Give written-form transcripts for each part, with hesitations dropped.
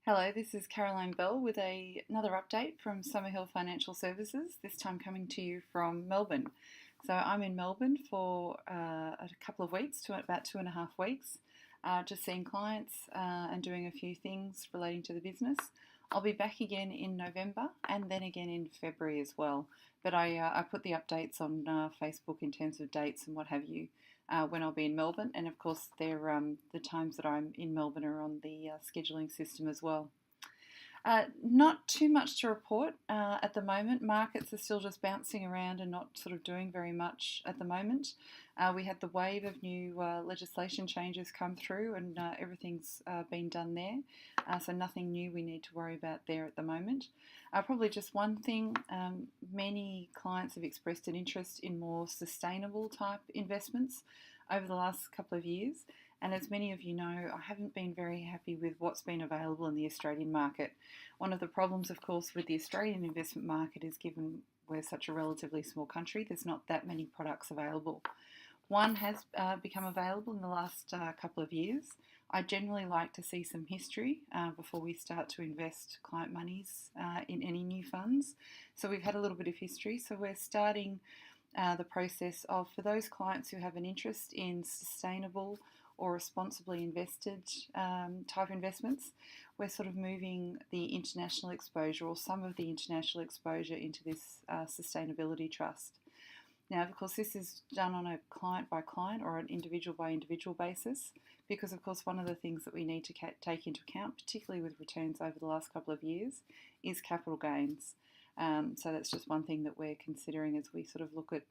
Hello, this is Caroline Bell with another update from Summerhill Financial Services, this time coming to you from Melbourne. So I'm in Melbourne for a couple of weeks, about 2.5 weeks, just seeing clients and doing a few things relating to the business. I'll be back again in November and then again in February as well. But I put the updates on Facebook in terms of dates and what have you when I'll be in Melbourne. And of course, the times that I'm in Melbourne are on the scheduling system as well. Not too much to report at the moment. Markets are still just bouncing around and not sort of doing very much at the moment. We had the wave of new legislation changes come through and everything's been done there. So nothing new we need to worry about there at the moment. Probably just one thing, many clients have expressed an interest in more sustainable type investments over the last couple of years. And as many of you know, I haven't been very happy with what's been available in the Australian market. One of the problems, of course, with the Australian investment market is given we're such a relatively small country, there's not that many products available. One has become available in the last couple of years. I generally like to see some history before we start to invest client monies in any new funds. So we've had a little bit of history. So we're starting the process of, for those clients who have an interest in sustainable or responsibly invested type investments, we're sort of moving the international exposure or some of the international exposure into this sustainability trust. Now, of course, this is done on a client by client or an individual by individual basis because, of course, one of the things that we need to take into account, particularly with returns over the last couple of years, is capital gains. So that's just one thing that we're considering as we sort of look at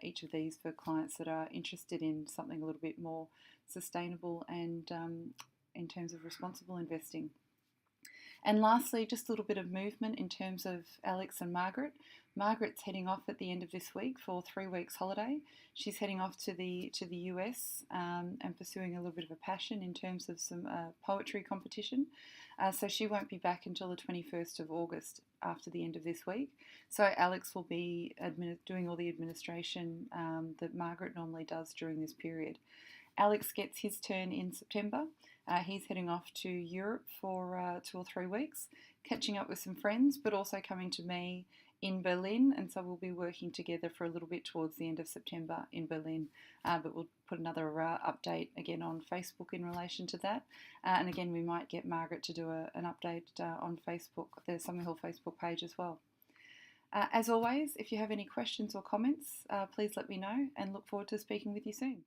each of these for clients that are interested in something a little bit more sustainable and in terms of responsible investing. And lastly, just a little bit of movement in terms of Alex and Margaret. Margaret's heading off at the end of this week for 3 weeks holiday. She's heading off to the US and pursuing a little bit of a passion in terms of some poetry competition. So she won't be back until the 21st of August after the end of this week. So Alex will be doing all the administration that Margaret normally does during this period. Alex gets his turn in September. He's heading off to Europe for 2 or 3 weeks, catching up with some friends, but also coming to me in Berlin. And so we'll be working together for a little bit towards the end of September in Berlin. But we'll put another update again on Facebook in relation to that. And again, we might get Margaret to do an update on Facebook, the Summerhill Facebook page as well. As always, if you have any questions or comments, please let me know and look forward to speaking with you soon.